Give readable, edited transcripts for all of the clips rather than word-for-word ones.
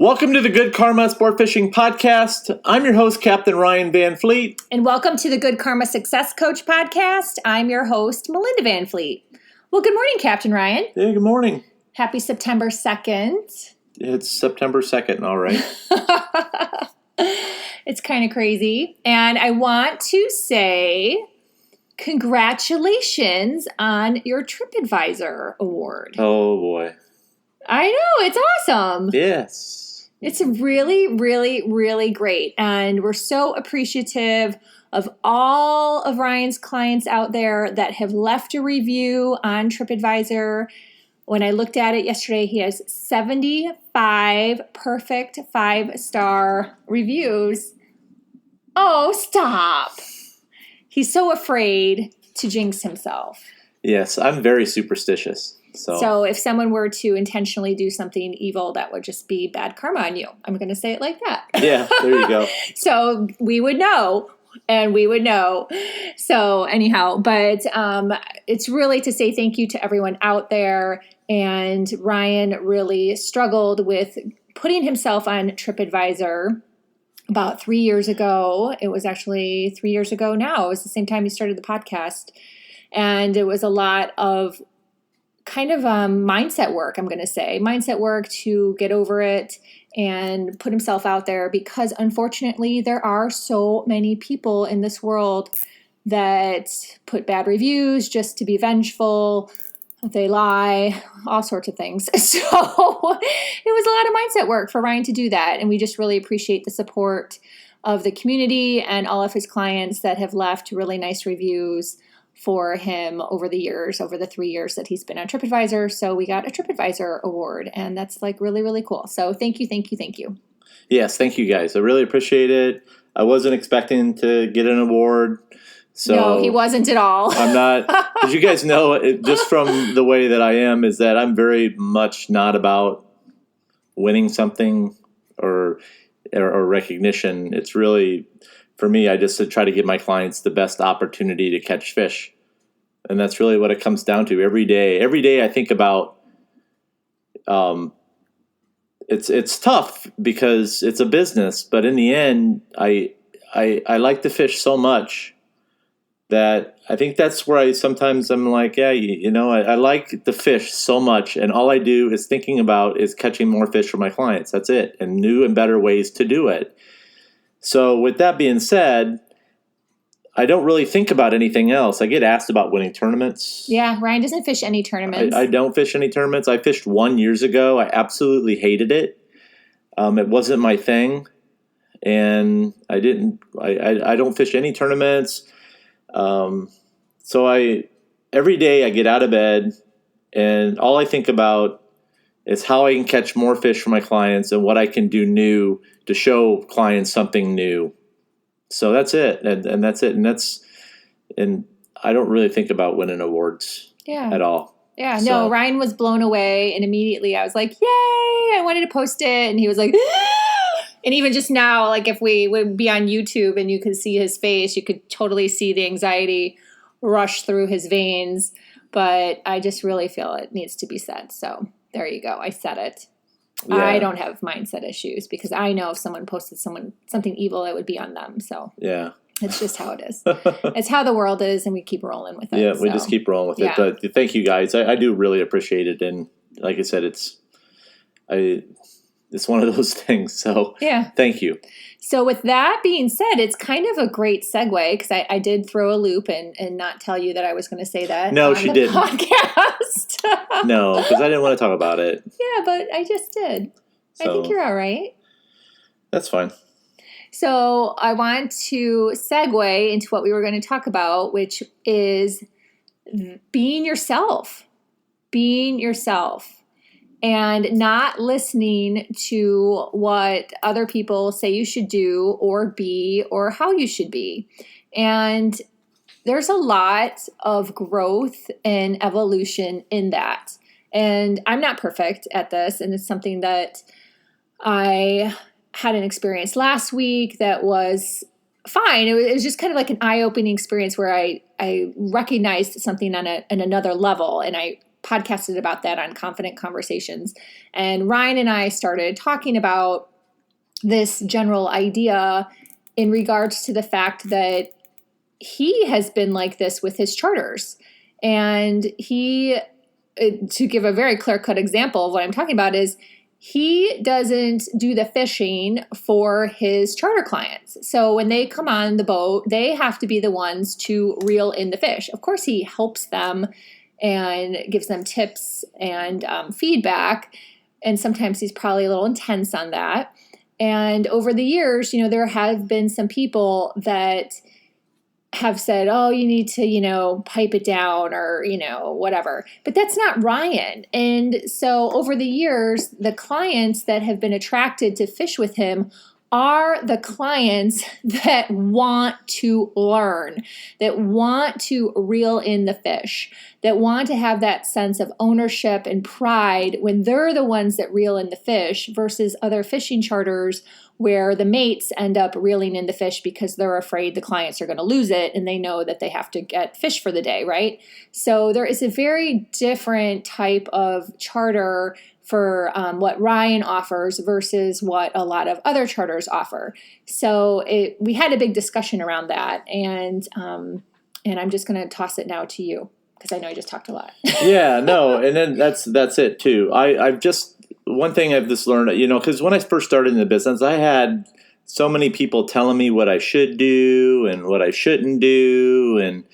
Welcome to the Good Karma Sportfishing Podcast. I'm your host, Captain Ryan Van Fleet. And welcome to the Good Karma Success Coach Podcast. I'm your host, Melinda Van Fleet. Well, good morning, Captain Ryan. Hey, good morning. Happy September 2nd. It's September 2nd, all right. It's kind of crazy. And I want to say congratulations on your TripAdvisor award. Oh, boy. I know, it's awesome. Yes. It's really, really, really great. And we're so appreciative of all of Ryan's clients out there that have left a review on TripAdvisor. When I looked at it yesterday, he has 75 perfect 5-star reviews. Oh, stop. He's so afraid to jinx himself. Yes, I'm very superstitious. So if someone were to intentionally do something evil, that would just be bad karma on you. I'm going to say it like that. Yeah, there you go. So we would know, and we would know. So anyhow, but it's really to say thank you to everyone out there. And Ryan really struggled with putting himself on TripAdvisor about 3 years ago. It was actually 3 years ago now. It was the same time he started the podcast. And it was a lot of kind of mindset work, I'm going to say. Mindset work to get over it and put himself out there, because unfortunately there are so many people in this world that put bad reviews just to be vengeful. They lie, all sorts of things. So it was a lot of mindset work for Ryan to do that. And we just really appreciate the support of the community and all of his clients that have left really nice reviews for him over the years, over the 3 years that he's been on TripAdvisor. So we got a TripAdvisor award, and that's like really, really cool. So thank you, thank you, thank you. Yes, thank you guys. I really appreciate it. I wasn't expecting to get an award. So no, he wasn't at all. I'm not, as you guys know, just from the way that I am, is that I'm very much not about winning something or recognition. It's really, for me, I just try to give my clients the best opportunity to catch fish. And that's really what it comes down to every day. Every day I think about, it's tough because it's a business, but in the end, I like to fish so much that I think that's where I'm like, yeah, I like the fish so much, and all I do is thinking about is catching more fish for my clients. That's it, and new and better ways to do it. So with that being said, I don't really think about anything else. I get asked about winning tournaments. Yeah, Ryan doesn't fish any tournaments. I don't fish any tournaments. I fished one years ago. I absolutely hated it. It wasn't my thing, and I don't fish any tournaments. So every day I get out of bed, and all I think about is how I can catch more fish for my clients and what I can do new to show clients something new. So that's it. And that's it. And I don't really think about winning awards at all. Yeah. So. No, Ryan was blown away, and immediately I was like, yay, I wanted to post it. And he was like, and even just now, like if we would be on YouTube and you could see his face, you could totally see the anxiety rush through his veins. But I just really feel it needs to be said. So there you go. I said it. Yeah. I don't have mindset issues because I know if someone posted something evil, it would be on them. So yeah, it's just how it is. It's how the world is, and we keep rolling with it. Yeah, we just keep rolling with it. But thank you guys. I do really appreciate it. And like I said, it's one of those things. So yeah, thank you. So with that being said, it's kind of a great segue because I did throw a loop and not tell you that I was going to say that. No, she didn't. Podcast. No, because I didn't want to talk about it. Yeah, but I just did. So, I think you're all right. That's fine. So I want to segue into what we were going to talk about, which is being yourself. Being yourself. And not listening to what other people say you should do or be or how you should be. And there's a lot of growth and evolution in that. And I'm not perfect at this. And it's something that I had an experience last week that was fine. It was just kind of like an eye-opening experience where I recognized something on another level. And I podcasted about that on Confident Conversations. And Ryan and I started talking about this general idea in regards to the fact that he has been like this with his charters. And he, to give a very clear-cut example of what I'm talking about, is he doesn't do the fishing for his charter clients. So when they come on the boat, they have to be the ones to reel in the fish. Of course, he helps them and gives them tips and feedback. And sometimes he's probably a little intense on that. And over the years, there have been some people that have said, oh, you need to, pipe it down or, whatever. But that's not Ryan. And so over the years, the clients that have been attracted to fish with him are the clients that want to learn, that want to reel in the fish, that want to have that sense of ownership and pride when they're the ones that reel in the fish versus other fishing charters where the mates end up reeling in the fish because they're afraid the clients are going to lose it and they know that they have to get fish for the day, right? So there is a very different type of charter for what Ryan offers versus what a lot of other charters offer. So we had a big discussion around that, and I'm just going to toss it now to you because I know I just talked a lot. Yeah, no, and then that's it too. I've just one thing I've just learned, because when I first started in the business, I had so many people telling me what I should do and what I shouldn't do, and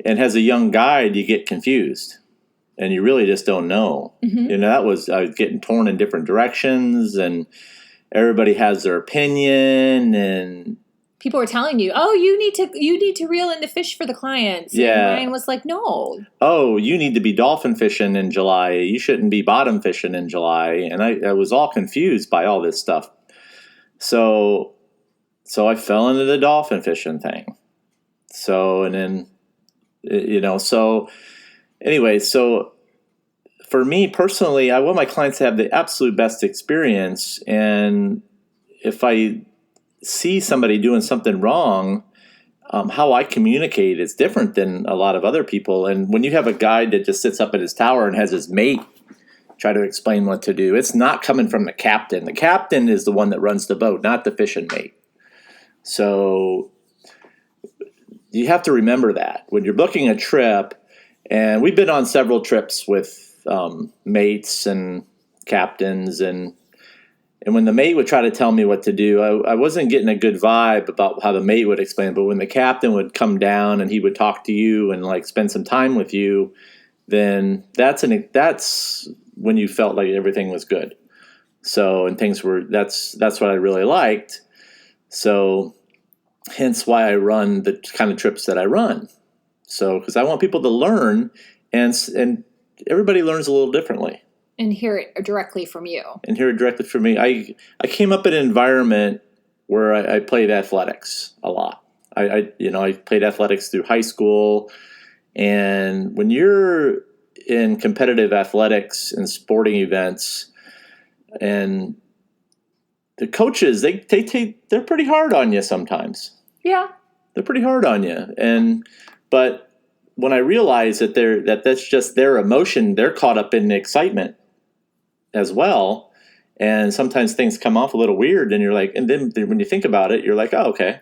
as a young guide, you get confused. And you really just don't know. Mm-hmm. I was getting torn in different directions, and everybody has their opinion, and people were telling you, "Oh, you need to reel in the fish for the clients." Yeah. And Ryan was like, "No. Oh, you need to be dolphin fishing in July. You shouldn't be bottom fishing in July." And I was all confused by all this stuff. So I fell into the dolphin fishing thing. So anyway, so for me personally, I want my clients to have the absolute best experience. And if I see somebody doing something wrong, how I communicate is different than a lot of other people. And when you have a guide that just sits up at his tower and has his mate try to explain what to do, it's not coming from the captain. The captain is the one that runs the boat, not the fishing mate. So you have to remember that when you're booking a trip. And we've been on several trips with mates and captains, and when the mate would try to tell me what to do, I wasn't getting a good vibe about how the mate would explain. But when the captain would come down and he would talk to you and spend some time with you, then that's when you felt like everything was good. So and things were that's what I really liked. So hence why I run the kind of trips that I run. So, because I want people to learn, and everybody learns a little differently. And hear it directly from you. And hear it directly from me. I came up in an environment where I played athletics a lot. I played athletics through high school, and when you're in competitive athletics and sporting events, and the coaches they're pretty hard on you sometimes. Yeah, they're pretty hard on you, but when I realized that's just their emotion, they're caught up in the excitement as well. And sometimes things come off a little weird, and you're like, and then when you think about it, you're like, oh, okay,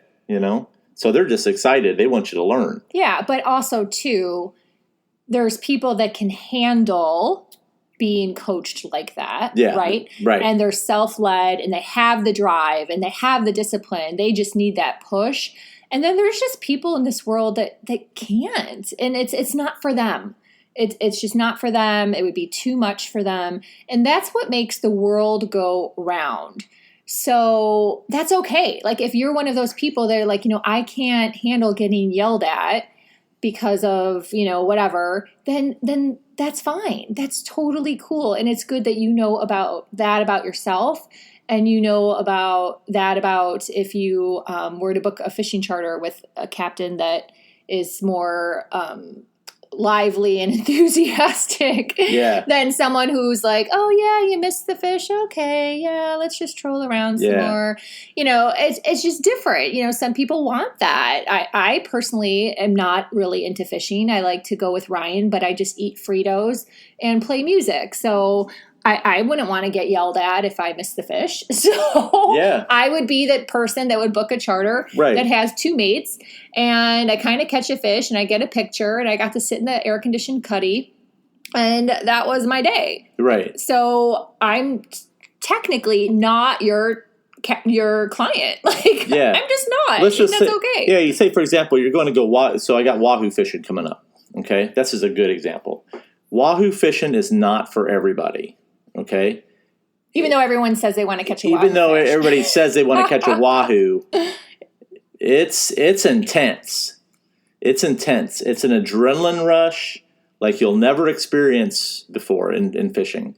So they're just excited. They want you to learn. Yeah, but also too, there's people that can handle being coached like that, right? Right. And they're self-led, and they have the drive, and they have the discipline. They just need that push. And then there's just people in this world that can't, and it's not for them. It's just not for them. It would be too much for them. And that's what makes the world go round. So that's okay. If you're one of those people that are like, I can't handle getting yelled at because of, whatever, then that's fine. That's totally cool. And it's good that you know about that about yourself. And about if you were to book a fishing charter with a captain that is more lively and enthusiastic Yeah. than someone who's like, oh yeah, you missed the fish. Okay, yeah, let's just troll around some more. It's just different. Some people want that. I personally am not really into fishing. I like to go with Ryan, but I just eat Fritos and play music. So I wouldn't want to get yelled at if I missed the fish. So I would be that person that would book a charter that has 2 mates, and I kind of catch a fish and I get a picture and I got to sit in the air-conditioned cuddy, and that was my day. Right. So I'm technically not your client. Like, I'm just not. Let's just that's say, okay. Yeah, you say, for example, you're going to go, so I got wahoo fishing coming up. Okay? This is a good example. Wahoo fishing is not for everybody. Okay? Even though everyone says they want to catch a wahoo. Even though everybody says they want to catch a wahoo, it's intense. It's intense. It's an adrenaline rush like you'll never experience before in fishing.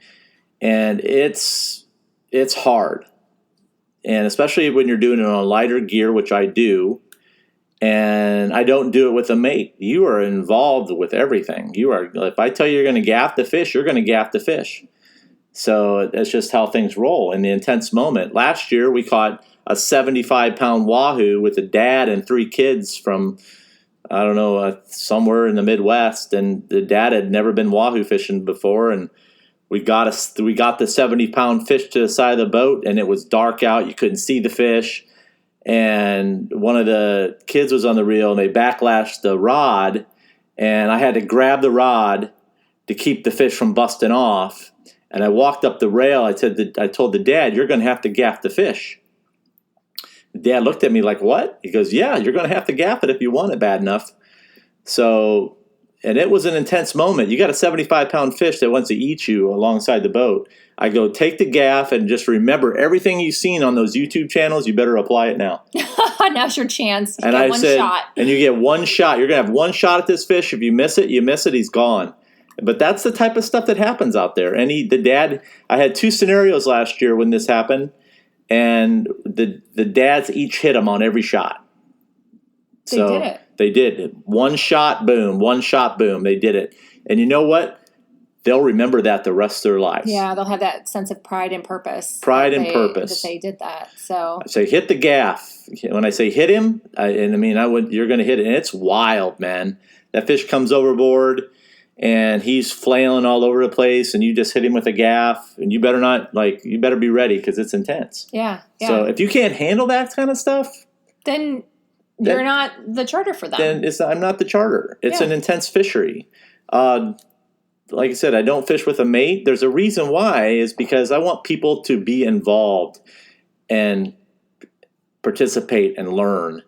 And it's hard. And especially when you're doing it on lighter gear, which I do, and I don't do it with a mate. You are involved with everything. If I tell you you're going to gaff the fish, you're going to gaff the fish. So that's just how things roll in the intense moment. Last year, we caught a 75-pound wahoo with a dad and 3 kids from, I don't know, somewhere in the Midwest. And the dad had never been wahoo fishing before. And we got the 70-pound fish to the side of the boat, and it was dark out. You couldn't see the fish. And one of the kids was on the reel, and they backlashed the rod. And I had to grab the rod to keep the fish from busting off. And I walked up the rail. I told the dad, you're going to have to gaff the fish. The dad looked at me like, what? He goes, yeah, you're going to have to gaff it if you want it bad enough. So, and it was an intense moment. You got a 75-pound fish that wants to eat you alongside the boat. I go, take the gaff and just remember everything you've seen on those YouTube channels. You better apply it now. Now's your chance. You get one shot. And you get one shot. You're going to have one shot at this fish. If you miss it, he's gone. But that's the type of stuff that happens out there. And I had 2 scenarios last year when this happened, and the dads each hit him on every shot. They did it. They did. One shot, boom. One shot, boom. They did it. And you know what? They'll remember that the rest of their lives. Yeah, they'll have that sense of pride and purpose. Purpose. That they did that. So I say hit the gaff. When I say hit him, you're going to hit it. And it's wild, man. That fish comes overboard, and he's flailing all over the place, and you just hit him with a gaff, and you better be ready because it's intense. Yeah. So if you can't handle that kind of stuff, then you're not the charter for them. Then I'm not the charter. It's an intense fishery. Like I said, I don't fish with a mate. There's a reason why, is because I want people to be involved and participate and learn.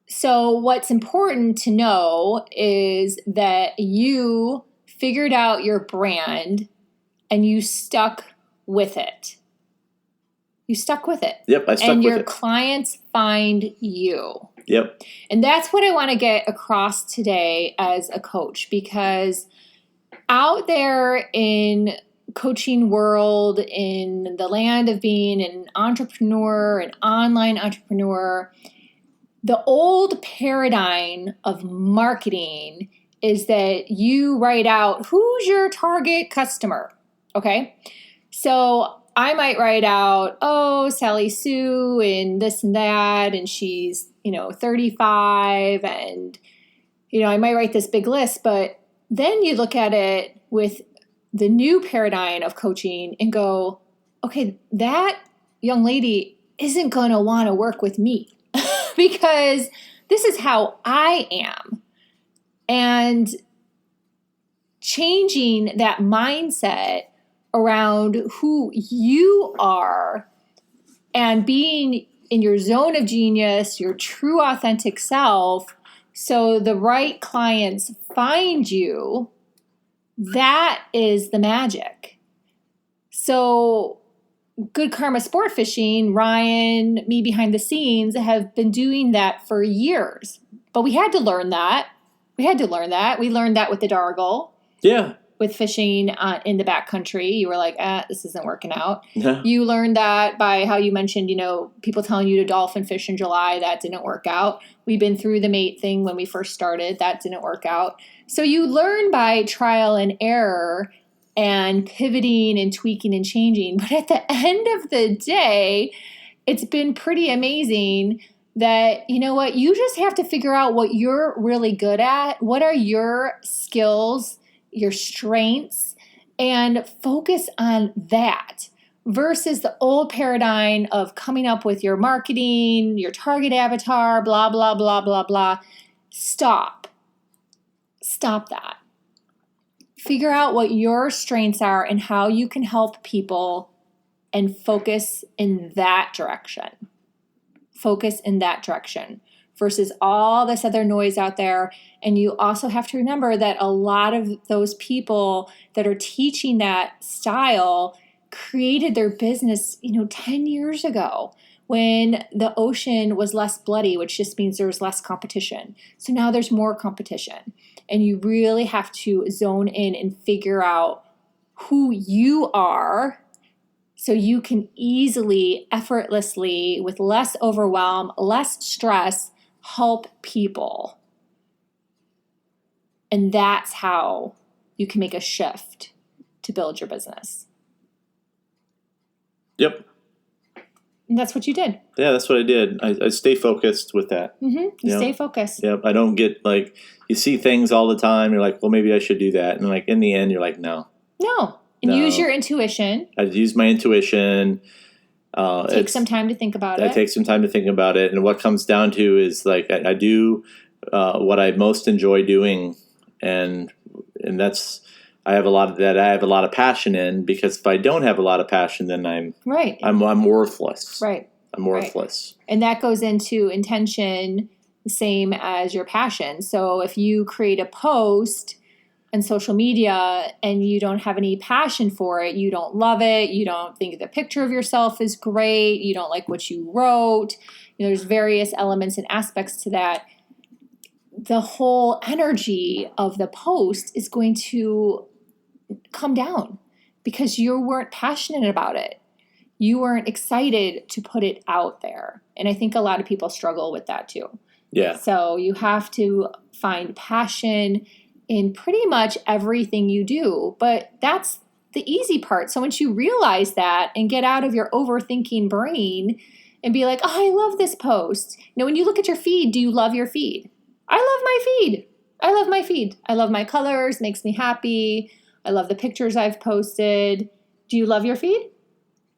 So what's important to know is that you figured out your brand and you stuck with it. You stuck with it. Yep, I stuck with it. And your clients find you. Yep. And that's what I want to get across today as a coach, because out there in coaching world, in the land of being an entrepreneur, an online entrepreneur, the old paradigm of marketing is that you write out who's your target customer. Okay. So I might write out, Sally Sue and this and that, and she's, 35, and, I might write this big list, but then you look at it with the new paradigm of coaching and go, okay, that young lady isn't going to want to work with me because this is how I am. And changing that mindset around who you are and being in your zone of genius, your true authentic self, so the right clients find you, that is the magic. So Good Karma Sportfishing, Ryan, me behind the scenes, have been doing that for years. But we had to learn that. We learned that with the Dargle. Yeah. with fishing in the backcountry. You were like, this isn't working out. You learned that by how you mentioned, people telling you to dolphin fish in July. That didn't work out. We've been through the mate thing when we first started. That didn't work out. So you learn by trial and error and pivoting and tweaking and changing. But at the end of the day, it's been pretty amazing that, you just have to figure out what you're really good at. What are your skills, your strengths, and focus on that versus the old paradigm of coming up with your marketing, your target avatar, blah, blah, blah, blah, blah. Stop that. Figure out what your strengths are and how you can help people and focus in that direction. Focus in that direction versus all this other noise out there. And you also have to remember that a lot of those people that are teaching that style created their business, 10 years ago when the ocean was less bloody, which just means there was less competition. So now there's more competition. And you really have to zone in and figure out who you are so you can easily, effortlessly, with less overwhelm, less stress, help people. And that's how you can make a shift to build your business. Yep. And that's what you did. Yeah, that's what I did. I stay focused with that. Mm-hmm. You stay focused. Yep. I don't get you see things all the time. You're like, well, maybe I should do that. And in the end, you're like, no. And use your intuition. I use my intuition. Take some time to think about it. I take some time to think about it. And what comes down to is I do what I most enjoy doing. And that's, I have a lot of that. I have a lot of passion in, because if I don't have a lot of passion, then I'm worthless. Right. I'm worthless. Right. And that goes into intention, the same as your passion. So if you create a post on social media and you don't have any passion for it, you don't love it, you don't think the picture of yourself is great, you don't like what you wrote, there's various elements and aspects to that, the whole energy of the post is going to come down because you weren't passionate about it. You weren't excited to put it out there. And I think a lot of people struggle with that too. Yeah. So you have to find passion in pretty much everything you do. But that's the easy part. So once you realize that and get out of your overthinking brain and be like, I love this post. When you look at your feed, do you love your feed? I love my feed. I love my feed. I love my colors, makes me happy. I love the pictures I've posted. Do you love your feed?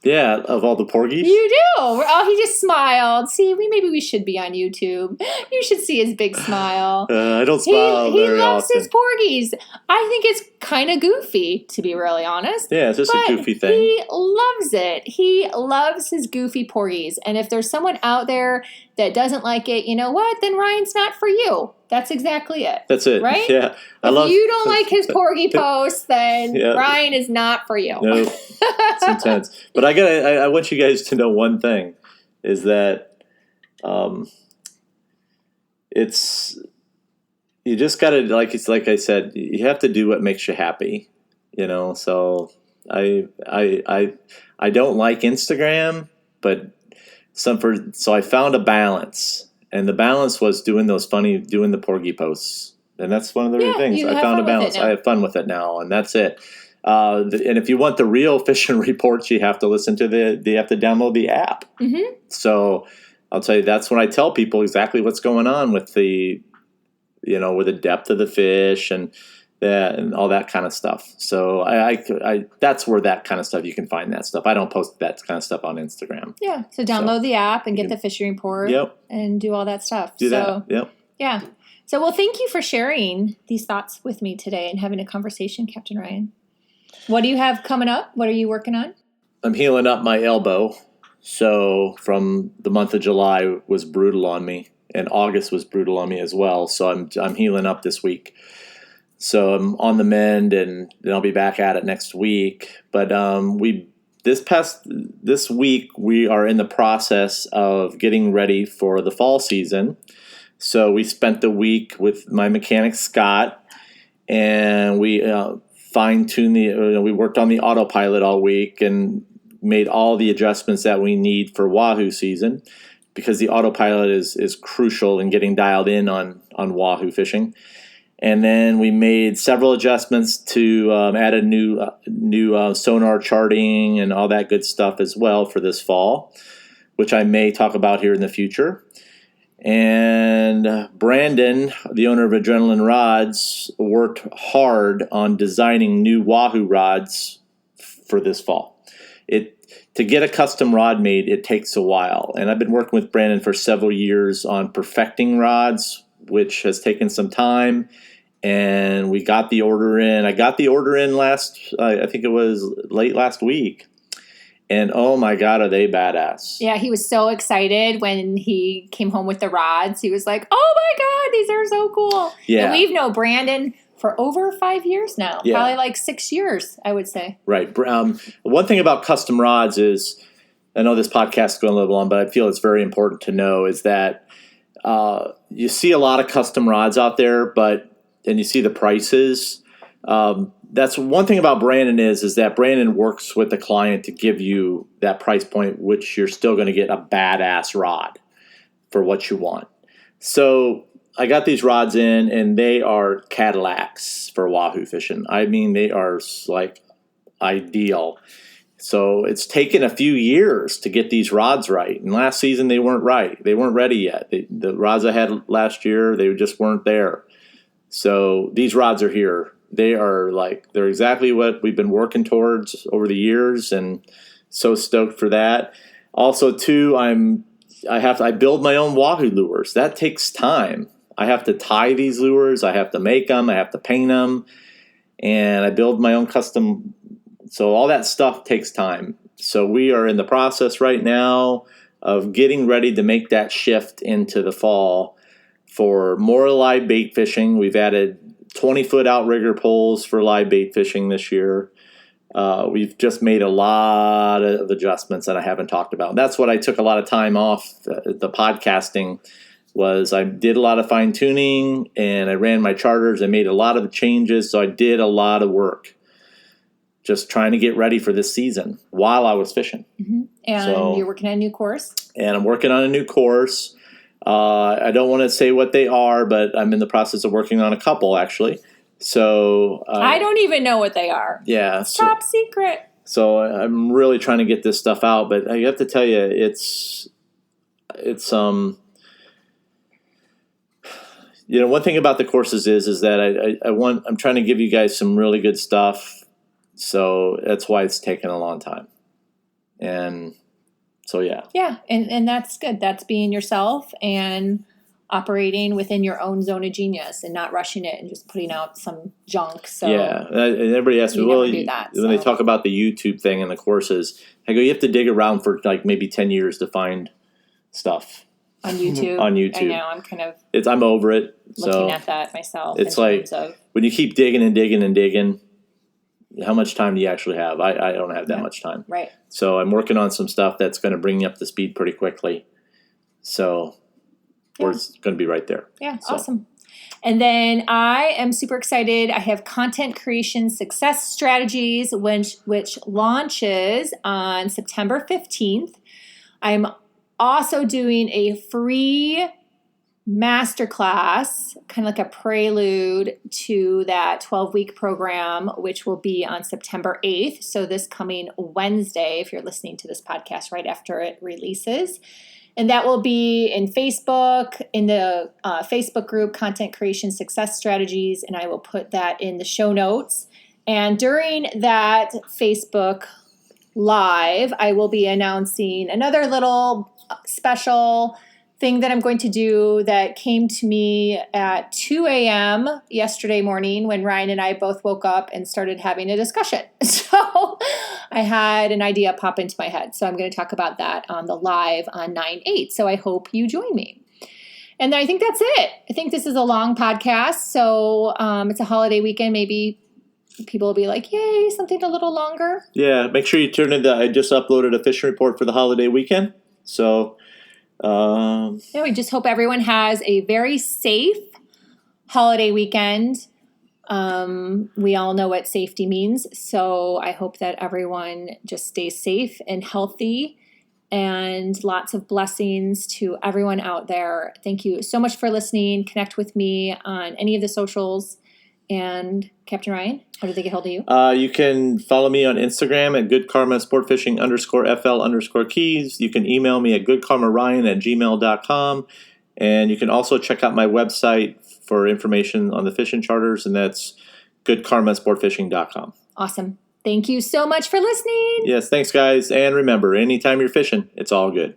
Yeah, of all the porgies. You do. Oh, he just smiled. See, maybe we should be on YouTube. You should see his big smile. I don't smile he very loves often. his porgies. I think it's kind of goofy, to be really honest. Yeah, it's just a goofy thing. He loves it. He loves his goofy porgies. And if there's someone out there that doesn't like it, you know what? Then Ryan's not for you. That's exactly it. That's it. Right? Yeah. If you don't like his porgy posts, then Ryan is not for you. No, it's intense. But I want you guys to know one thing, is that it's, you just got to, like I said, you have to do what makes you happy, so I don't like Instagram, but so I found a balance. And the balance was doing the porgy posts. And that's one of the things. I found a balance. I have fun with it now, and that's it. And if you want the real fishing reports, you have to listen to you have to download the app. Mm-hmm. So I'll tell you, that's when I tell people exactly what's going on with with the depth of the fish and all that kind of stuff. So I that's where that kind of stuff, you can find that stuff. I don't post that kind of stuff on Instagram. Yeah. So download the app and get the fishing report. Yep. And do all that stuff. Do that. Yep. Yeah. So, well, thank you for sharing these thoughts with me today and having a conversation, Captain Ryan. What do you have coming up? What are you working on? I'm healing up my elbow. So from the month of July was brutal on me, and August was brutal on me as well. So I'm healing up this week. So I'm on the mend, and then I'll be back at it next week. But this week we are in the process of getting ready for the fall season. So we spent the week with my mechanic Scott, and we fine-tune we worked on the autopilot all week and made all the adjustments that we need for wahoo season, because the autopilot is crucial in getting dialed in on wahoo fishing. And then we made several adjustments to add a new sonar charting and all that good stuff as well for this fall, which I may talk about here in the future. And Brandon, the owner of Adrenaline Rods, worked hard on designing new wahoo rods for this fall. To get a custom rod made, it takes a while. And I've been working with Brandon for several years on perfecting rods, which has taken some time. And we got the order in. I got the order in I think it was late last week. And oh my God, are they badass. Yeah, he was so excited when he came home with the rods. He was like, oh my God, these are so cool. Yeah. And we've known Brandon for over 5 years now. Yeah. Probably like 6 years, I would say. Right. One thing about custom rods is, I know this podcast is going a little long, but I feel it's very important to know, is that you see a lot of custom rods out there, and you see the prices. That's one thing about Brandon is that Brandon works with the client to give you that price point, which you're still going to get a badass rod for what you want. So I got these rods in, and they are Cadillacs for wahoo fishing. I mean, they are like ideal. So it's taken a few years to get these rods right. And last season they weren't right. They weren't ready yet. The rods I had last year, they just weren't there. So these rods are here. They're exactly what we've been working towards over the years, and so stoked for that. Also, too, I build my own wahoo lures. That takes time. I have to tie these lures. I have to make them. I have to paint them, and I build my own custom. So all that stuff takes time. So we are in the process right now of getting ready to make that shift into the fall for more live bait fishing. We've added 20-foot outrigger poles for live bait fishing this year. We've just made a lot of adjustments that I haven't talked about. That's what I took a lot of time off the podcasting, was I did a lot of fine tuning, and I ran my charters. I made a lot of the changes. So I did a lot of work just trying to get ready for this season while I was fishing. Mm-hmm. And you're working on a new course? And I'm working on a new course. I don't want to say what they are, but I'm in the process of working on a couple, actually. So I don't even know what they are. Yeah. Top secret. So I'm really trying to get this stuff out, but I have to tell you, it's one thing about the courses is that I'm trying to give you guys some really good stuff. So that's why it's taken a long time. And so, yeah. Yeah. And that's good. That's being yourself and operating within your own zone of genius and not rushing it and just putting out some junk. So yeah. And everybody asks me, when they talk about the YouTube thing and the courses, I go, you have to dig around for like maybe 10 years to find stuff. On YouTube? On YouTube. I know. I'm kind of I'm over it. Looking at that myself. It's like when you keep digging and digging and digging, how much time do you actually have? I don't have that much time. Right. So I'm working on some stuff that's going to bring you up to speed pretty quickly. So we're going to be right there. Yeah, awesome. And then I am super excited. I have Content Creation Success Strategies, which launches on September 15th. I'm also doing a free masterclass, kind of like a prelude to that 12-week program, which will be on September 8th. So this coming Wednesday, if you're listening to this podcast right after it releases. And that will be in Facebook, in the Facebook group, Content Creation Success Strategies, and I will put that in the show notes. And during that Facebook Live, I will be announcing another little special thing that I'm going to do that came to me at 2 a.m. yesterday morning when Ryan and I both woke up and started having a discussion. So I had an idea pop into my head. So I'm going to talk about that on the live on 9/8. So I hope you join me. And I think that's it. I think this is a long podcast. So it's a holiday weekend. Maybe people will be like, yay, something a little longer. Yeah, make sure you turn in I just uploaded a fishing report for the holiday weekend. So we just hope everyone has a very safe holiday weekend. We all know what safety means. So I hope that everyone just stays safe and healthy, and lots of blessings to everyone out there. Thank you so much for listening. Connect with me on any of the socials. And Captain Ryan, how do they get hold of you? You can follow me on Instagram at goodkarmasportfishing_FL_keys. You can email me at goodkarmaryan@gmail.com. And you can also check out my website for information on the fishing charters, and that's goodkarmasportfishing.com. Awesome. Thank you so much for listening. Yes, thanks, guys. And remember, anytime you're fishing, it's all good.